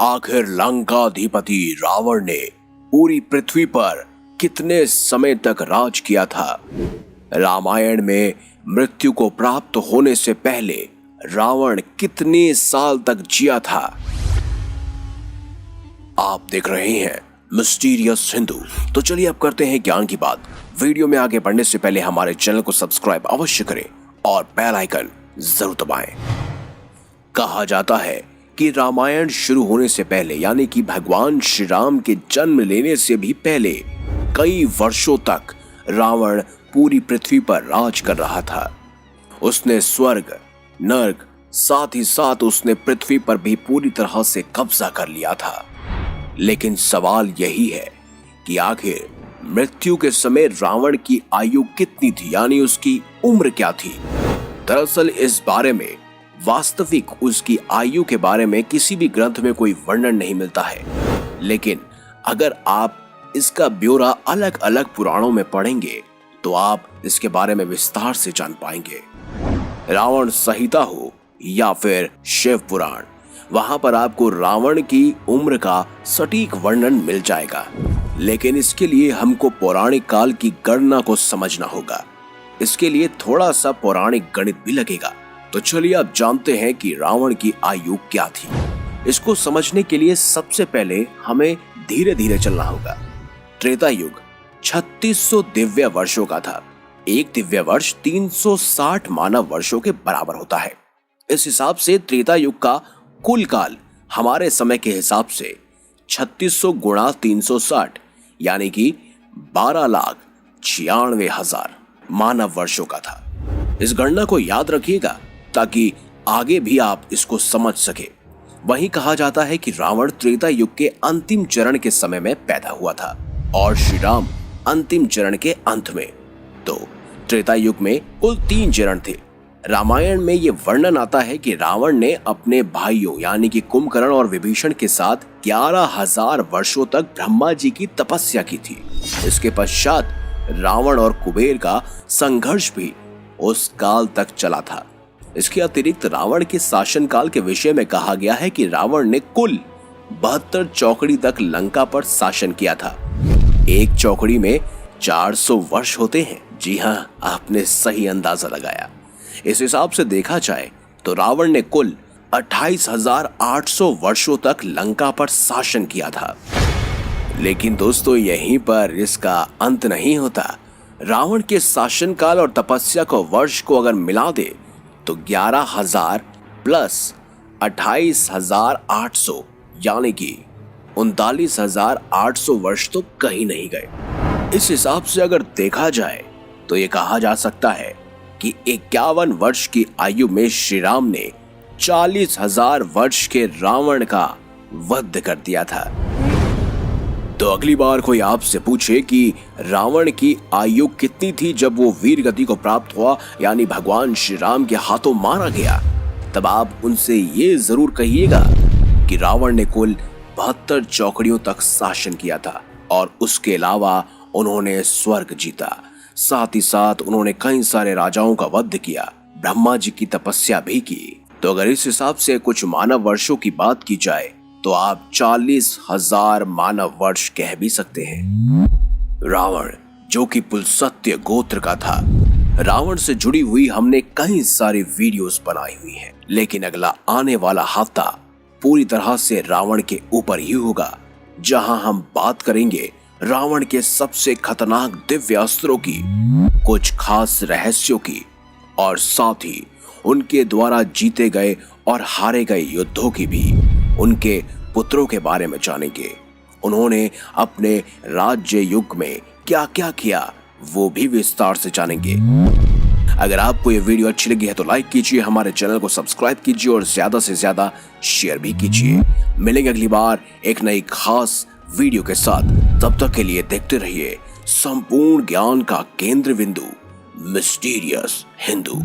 आखिर लंकाधिपति रावण ने पूरी पृथ्वी पर कितने समय तक राज किया था। रामायण में मृत्यु को प्राप्त होने से पहले रावण कितने साल तक जिया था। आप देख रहे हैं मिस्टीरियस हिंदू। तो चलिए अब करते हैं ज्ञान की बात। वीडियो में आगे बढ़ने से पहले हमारे चैनल को सब्सक्राइब अवश्य करें और बेल आइकन जरूर दबाएं। कहा जाता है कि रामायण शुरू होने से पहले यानी कि भगवान श्री राम के जन्म लेने से भी पहले कई वर्षों तक रावण पूरी पृथ्वी पर राज कर रहा था। उसने स्वर्ग, नर्क, साथ ही साथ उसने पृथ्वी पर भी पूरी तरह से कब्जा कर लिया था। लेकिन सवाल यही है कि आखिर मृत्यु के समय रावण की आयु कितनी थी, यानी उसकी उम्र क्या थी। दरअसल इस बारे में वास्तविक उसकी आयु के बारे में किसी भी ग्रंथ में कोई वर्णन नहीं मिलता है। लेकिन अगर आप इसका ब्यौरा अलग अलग पुराणों में पढ़ेंगे तो आप इसके बारे में विस्तार से जान पाएंगे। रावण संहिता हो या फिर शिव पुराण, वहां पर आपको रावण की उम्र का सटीक वर्णन मिल जाएगा। लेकिन इसके लिए हमको पौराणिक काल की गणना को समझना होगा। इसके लिए थोड़ा सा पौराणिक गणित भी लगेगा। तो चलिए अब जानते हैं कि रावण की आयु क्या थी। इसको समझने के लिए सबसे पहले हमें धीरे धीरे चलना होगा। त्रेता युग 3600 दिव्य वर्षों का था। एक दिव्य वर्ष 360 मानव वर्षों के बराबर होता है। इस हिसाब से त्रेता युग का कुल काल हमारे समय के हिसाब से 3600 गुणा 360 यानी कि 12,96,000 मानव वर्षों का था। इस गणना को याद रखिएगा ताकि आगे भी आप इसको समझ सके। वहीं कहा जाता है कि रावण त्रेता युग के अंतिम चरण के समय में पैदा हुआ था और श्री राम अंतिम चरण के अंत में। तो त्रेता युग में कुल 3 चरण थे। रामायण में यह वर्णन आता है कि रावण ने अपने भाइयों यानी कि कुंभकर्ण और विभीषण के साथ 11,000 वर्षों तक ब्रह्मा जी की तपस्या की थी। इसके पश्चात रावण और कुबेर का संघर्ष भी उस काल तक चला था। इसके अतिरिक्त रावण के शासनकाल के विषय में कहा गया है कि रावण ने कुल 72 चौकड़ी तक लंका पर शासन किया था। एक चौकड़ी में 400 वर्ष होते हैं। जी हाँ, आपने सही अंदाजा लगाया। इस हिसाब से देखा जाए तो रावण ने कुल 28,800 वर्षों तक लंका पर शासन किया था। लेकिन दोस्तों यहीं पर इसका अंत नहीं होता। रावण के शासनकाल और तपस्या को वर्ष को अगर मिला दे तो 11,000 प्लस 28,800 यानी कि 39,800 वर्ष तो कहीं नहीं गए। इस हिसाब से अगर देखा जाए तो ये कहा जा सकता है कि 51 वर्ष की आयु में श्री राम ने 40,000 वर्ष के रावण का वध कर दिया था। तो अगली बार कोई आपसे पूछे कि रावण की आयु कितनी थी जब वो वीर गति को प्राप्त हुआ यानी भगवान श्री राम के हाथों मारा गया, तब आप उनसे ये जरूर कहिएगा कि रावण ने कुल 72 चौकड़ियों तक शासन किया था और उसके अलावा उन्होंने स्वर्ग जीता। साथ ही साथ उन्होंने कई सारे राजाओं का वध किया, ब्रह्मा जी की तपस्या भी की। तो अगर इस हिसाब से कुछ मानव वर्षों की बात की जाए तो आप 40,000 मानव वर्ष कह भी सकते हैं। रावण जो कि पुलस्त्य गोत्र का था, रावण से जुड़ी हुई हमने कई सारी वीडियोस बनाई हुई हैं। लेकिन अगला आने वाला हफ्ता पूरी तरह से रावण के ऊपर ही होगा, जहां हम बात करेंगे रावण के सबसे खतरनाक दिव्य अस्त्रों की, कुछ खास रहस्यों की और साथ ही उनके द्वारा जीते गए और हारे गए युद्धों की भी। उनके पुत्रों के बारे में जानेंगे, उन्होंने अपने राज्य युग में क्या क्या किया वो भी विस्तार से जानेंगे। अगर आपको ये वीडियो अच्छी लगी है तो लाइक कीजिए, हमारे चैनल को सब्सक्राइब कीजिए और ज्यादा से ज्यादा शेयर भी कीजिए। मिलेंगे अगली बार एक नई खास वीडियो के साथ। तब तक के लिए देखते रहिए संपूर्ण ज्ञान का केंद्र बिंदु मिस्टीरियस हिंदू।